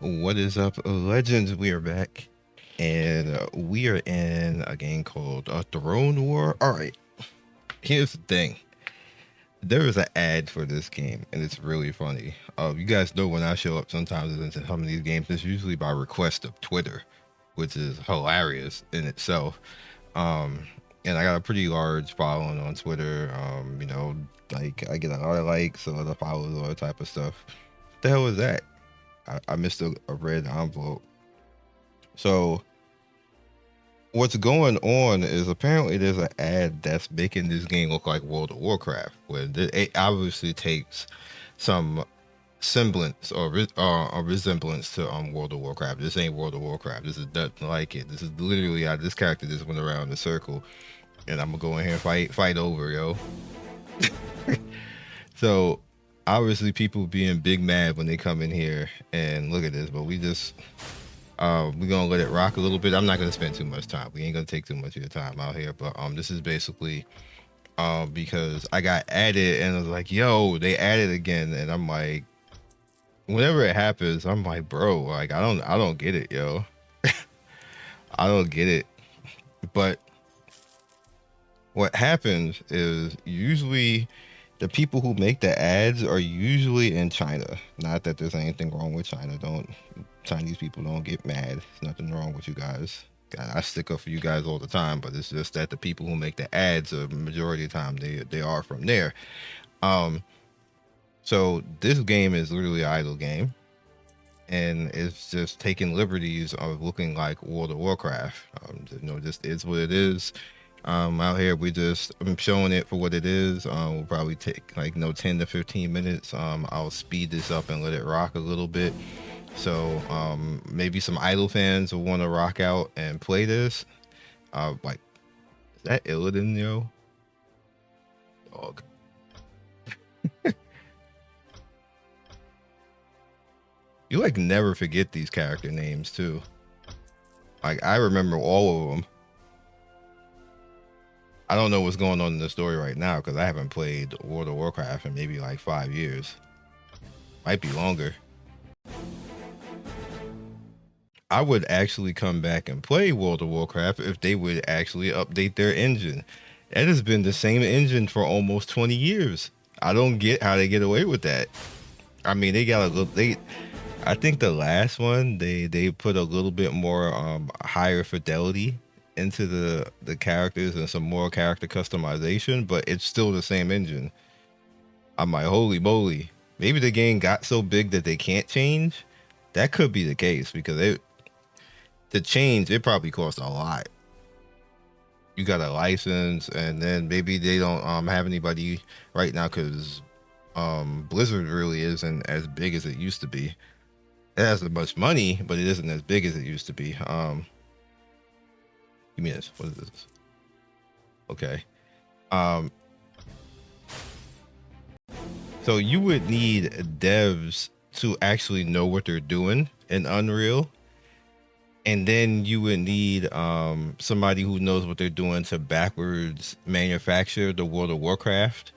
What is up, legends? We are back, and we are in a game called Throne War. All right, here's the thing. There is an ad for this game, and it's really funny. You guys know when I show up sometimes into some of these games, it's usually by request of Twitter, which is hilarious in itself. Um, and I got a pretty large following on Twitter. Like I get a lot of likes, a lot of follows, all that type of stuff. What the hell is that? I missed a red envelope. So what's going on is apparently there's an ad that's making this game look like World of Warcraft, where it obviously takes some semblance or a resemblance to World of Warcraft. This ain't World of Warcraft. This is nothing like it. This is literally this character just went around in a circle, and I'm gonna go in here and fight over, yo. So obviously people being big mad when they come in here and look at this, but we're gonna let it rock a little bit. I'm not gonna spend too much time. We ain't gonna take too much of your time out here. But this is basically because I got added and I was like, yo, they added again, and I'm like, whenever it happens, I'm like, bro, like I don't get it, yo. I don't get it. But what happens is usually the people who make the ads are usually in China. Not that there's anything wrong with China. Don't Chinese people don't get mad. There's nothing wrong with you guys. I stick up for you guys all the time, but it's just that the people who make the ads, a majority of the time, they are from there. Um, so this game is literally an idle game, and it's just taking liberties of looking like World of Warcraft. Just is what it is. Out here I'm showing it for what it is. We'll probably take like 10 to 15 minutes. I'll speed this up and let it rock a little bit. So maybe some idle fans will want to rock out and play this. Like, is that Illidan, yo? Dog. You like never forget these character names too. Like I remember all of them. I don't know what's going on in the story right now because I haven't played World of Warcraft in maybe like 5 years. Might be longer. I would actually come back and play World of Warcraft if they would actually update their engine. It has been the same engine for almost 20 years. I don't get how they get away with that. I mean, they got a little I think the last one they put a little bit more higher fidelity into the characters and some more character customization, but it's still the same engine. I'm like, holy moly. Maybe the game got so big that they can't change. That could be the case because to change it probably costs a lot. You got a license, and then maybe they don't have anybody right now because Blizzard really isn't as big as it used to be. It has as much money, but it isn't as big as it used to be. Give me this. What is this? Okay. Um, so you would need devs to actually know what they're doing in Unreal, and then you would need somebody who knows what they're doing to backwards manufacture the World of Warcraft,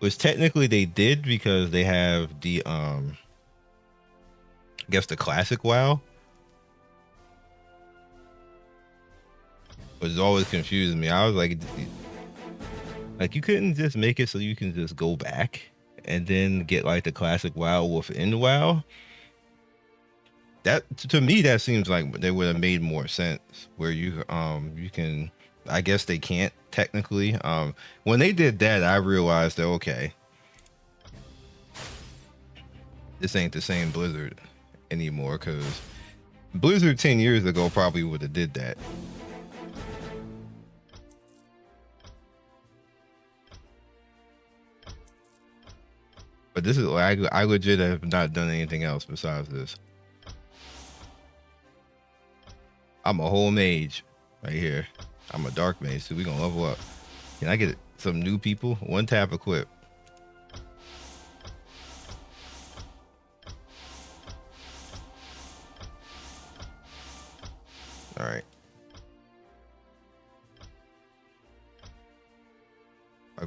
which technically they did because they have the I guess the classic WoW, which always confused me. I was like you couldn't just make it so you can just go back and then get like the classic WoW within WoW. That to me that seems like they would have made more sense where you can, I guess they can't technically. When they did that I realized that okay, this ain't the same Blizzard anymore because Blizzard 10 years ago probably would have did that. But this is like I legit have not done anything else besides this. I'm a whole mage right here. I'm a dark mage, so we gonna level up. Can I get some new people? One tap equip. All right.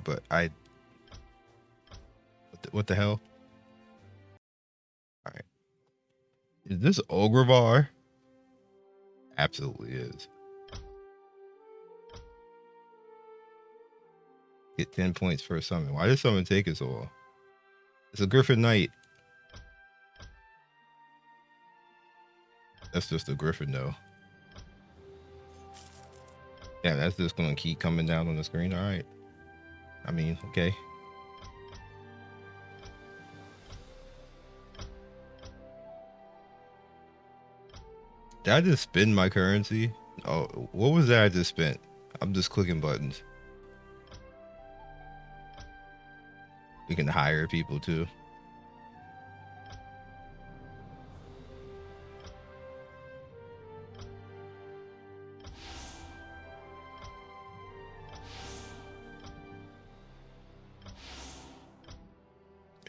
But what the hell? All right. this Ogre bar? Absolutely is. Get 10 points for a summon. Why did summon take us all? It's a Griffin Knight. That's just a Griffin though. Yeah, that's just gonna keep coming down on the screen. All right. I mean, okay. Did I just spend my currency? Oh, what was that I just spent? I'm just clicking buttons. We can hire people too.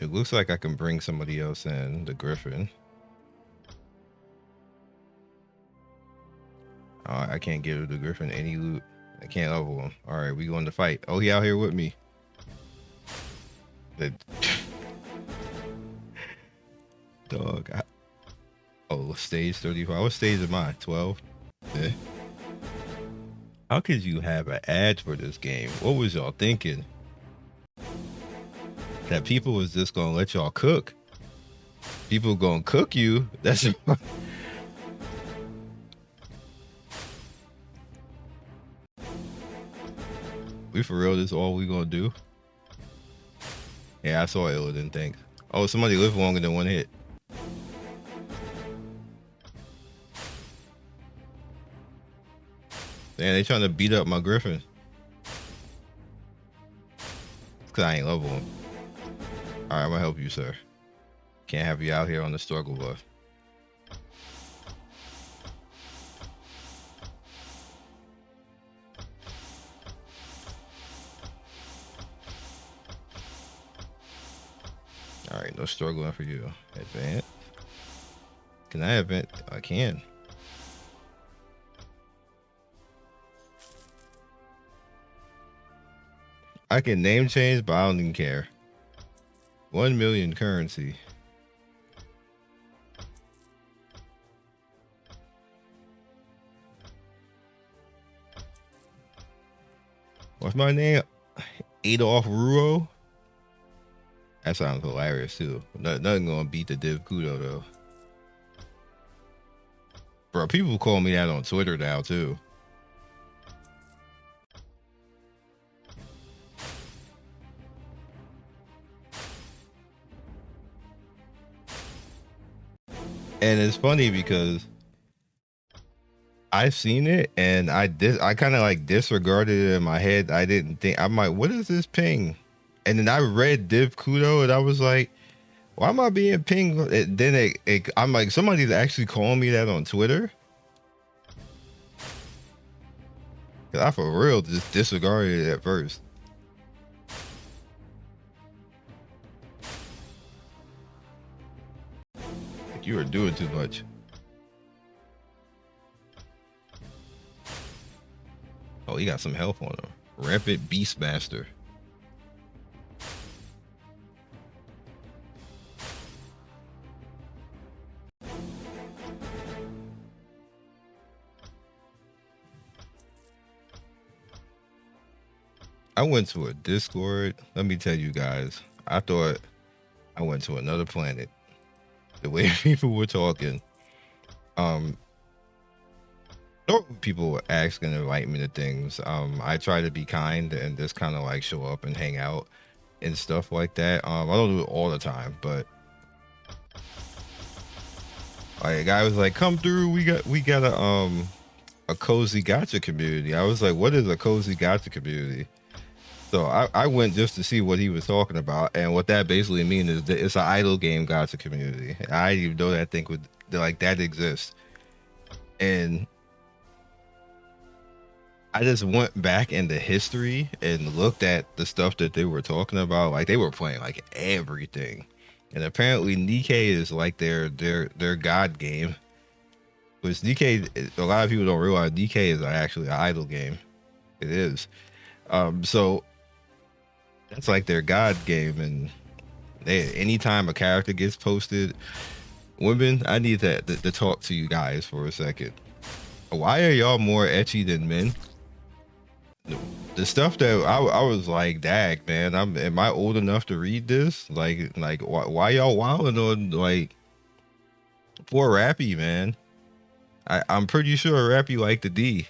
It looks like I can bring somebody else in, the Griffin. I can't give the Griffin any loot. I can't level him. All right, we going to fight. Oh, he out here with me. The dog. Oh, stage 35. What stage am I? 12? Yeah. How could you have an ad for this game? What was y'all thinking? That people was just gonna let y'all cook? People gonna cook you? That's we for real, this all we gonna do? Yeah, I saw Illidan, thanks. Oh, somebody lived longer than one hit. Man, they trying to beat up my Griffin. Cause I ain't level him. Alright, I'm gonna help you, sir. Can't have you out here on the struggle bus. Alright, no struggling for you. Advance. Can I advance? I can. I can name change, but I don't even care. 1 million currency. What's my name? Adolf Ruo? That sounds hilarious too. Nothing gonna beat the Div Kudo though. Bro, people call me that on Twitter now too. And it's funny because I've seen it and I kind of like disregarded it in my head. I didn't think, I'm like, what is this ping? And then I read Div Kudo and I was like, why am I being pinged? Then I'm like, somebody's actually calling me that on Twitter. Cause I for real just disregarded it at first. Like you were doing too much. Oh, he got some health on him. Rampant Beastmaster. I went to a Discord. Let me tell you guys, I thought I went to another planet. The way people were talking. People were asking to invite me to things. I try to be kind and just kind of like show up and hang out and stuff like that. I don't do it all the time, but like a guy was like, "Come through. We got a cozy gacha community." I was like, "What is a cozy gacha community?" So I went just to see what he was talking about, and what that basically means is that it's an idle game gacha community. I didn't even know that thing would like that exists, and I just went back into history and looked at the stuff that they were talking about. Like they were playing like everything, and apparently Nikkei is like their god game. Which Nikkei, a lot of people don't realize Nikkei is actually an idle game. It is. So that's like their god game, and anytime a character gets posted, Women, I need to talk to you guys for a second. Why are y'all more ecchi than men? The stuff that I was like, dag, man, am I old enough to read this? Like why y'all wilding on like poor Rappy, man? I'm pretty sure Rappy liked the D.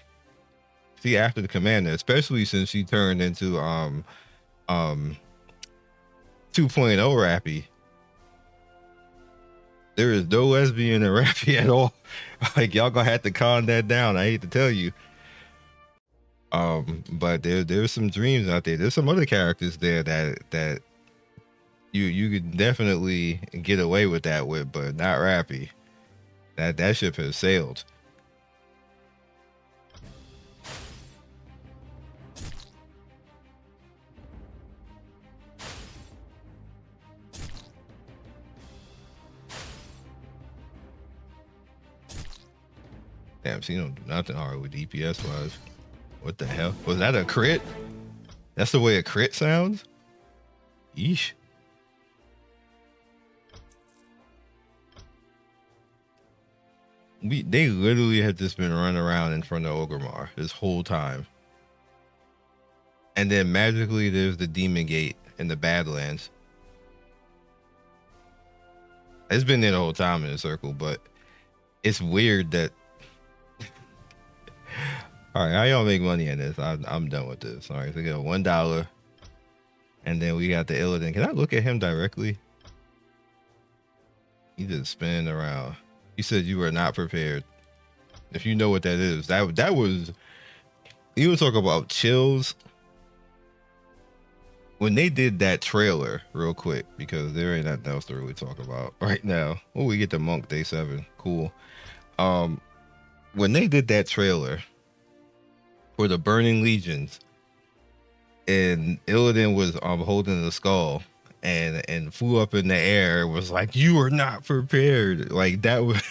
See, after the commander, especially since she turned into 2.0 Rappy. There is no lesbian in Rappy at all. Like y'all gonna have to calm that down. I hate to tell you. But there's some dreams out there. There's some other characters there that you could definitely get away with that with, but not Rappy. That ship has sailed. Damn, she don't do nothing hard with DPS wise. What the hell? Was that a crit? That's the way a crit sounds? Yeesh. They literally had just been running around in front of Ogrimmar this whole time. And then magically there's the Demon Gate in the Badlands. It's been there the whole time in a circle, but it's weird that all right, how y'all make money in this? I'm done with this. All right, so we got $1, and then we got the Illidan. Can I look at him directly? He just spinning around. He said you were not prepared. If you know what that is, that was. You were talking about chills when they did that trailer, real quick, because there ain't nothing else to really talk about right now. Oh, we get the Monk Day 7. Cool. When they did that trailer for the Burning Legions, and Illidan was holding the skull and flew up in the air, it was like, you were not prepared. Like that was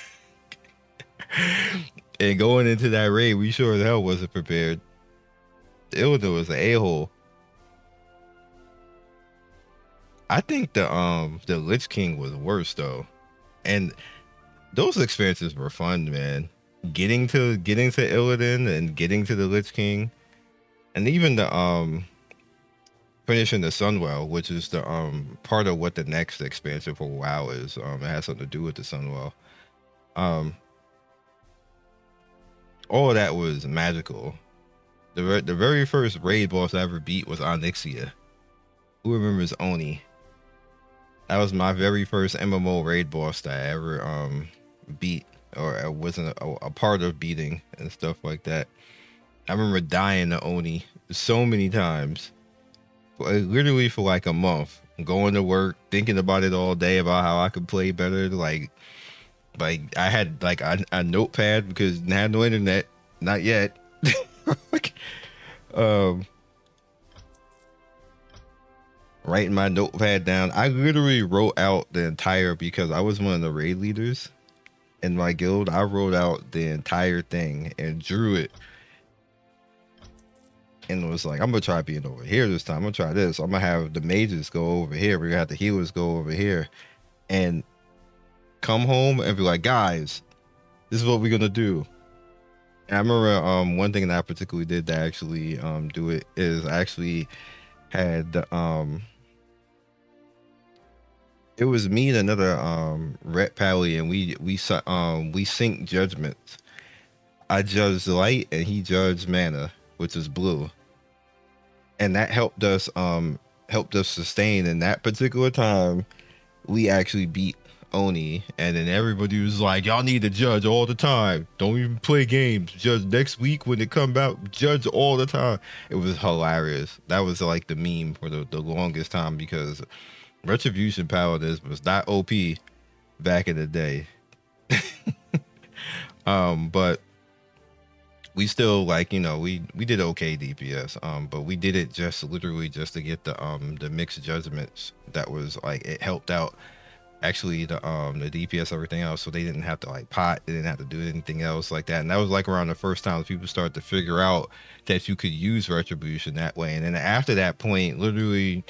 and going into that raid, we sure as hell wasn't prepared. Illidan was an a-hole. I think the Lich King was worse though. And those experiences were fun, man. Getting to Illidan and getting to the Lich King, and even the finishing the Sunwell, which is the part of what the next expansion for WoW is. It has something to do with the Sunwell. All of that was magical. The very first raid boss I ever beat was Onyxia. Who remembers Oni? That was my very first MMO raid boss that I ever beat, or I wasn't a part of beating and stuff like that. I remember dying to Oni so many times, literally for like a month, going to work, thinking about it all day about how I could play better. Like I had like a notepad because I had no internet, not yet. Writing my notepad down. I literally wrote out the entire, because I was one of the raid leaders in my guild. I wrote out the entire thing and drew it, and was like, I'm gonna try being over here this time. I'm gonna try this. I'm gonna have the mages go over here. We're gonna have the healers go over here, and come home and be like, guys, this is what we're gonna do. And I remember one thing that I particularly did to actually do it is I actually had it was me and another Ret Pally, and we synced judgments. I judged light and he judged mana, which is blue, and that helped us sustain. In that particular time, we actually beat Oni, and then everybody was like, y'all need to judge all the time, don't even play games, judge next week when it come out, judge all the time. It was hilarious. That was like the meme for the longest time, because Retribution Paladins was not OP back in the day. But we still, like, you know, we did okay DPS, but we did it just literally just to get the mixed judgments. That was like, it helped out actually the DPS, everything else, so they didn't have to like pot, they didn't have to do anything else like that. And that was like around the first time people started to figure out that you could use Retribution that way. And then after that point, literally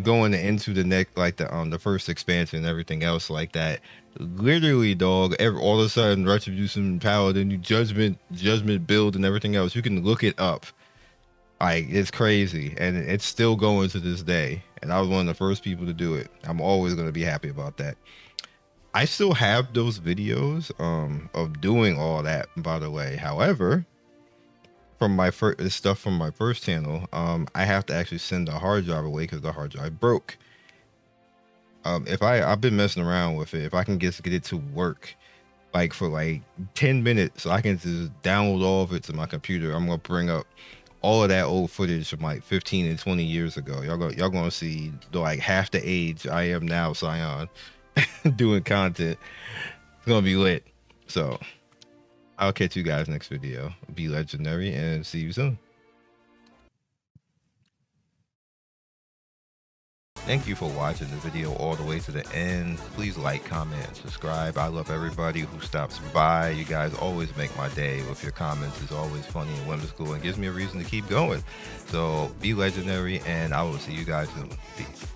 going into the next, like the first expansion and everything else like that. Literally, dog. All of a sudden, retribution, power, the new judgment build, and everything else. You can look it up. Like, it's crazy, and it's still going to this day. And I was one of the first people to do it. I'm always gonna be happy about that. I still have those videos of doing all that, by the way. However, from my first stuff from my first channel, I have to actually send the hard drive away because the hard drive broke. If I've been messing around with it, if I can just get it to work like for like 10 minutes, so I can just download all of it to my computer, I'm gonna bring up all of that old footage from like 15 and 20 years ago. Y'all gonna see like half the age I am now, Scion, doing content. It's gonna be lit. So I'll catch you guys next video. Be legendary and see you soon. Thank you for watching the video all the way to the end. Please like, comment, and subscribe. I love everybody who stops by. You guys always make my day with your comments. It's always funny and whimsical and gives me a reason to keep going. So be legendary, and I will see you guys soon. Peace.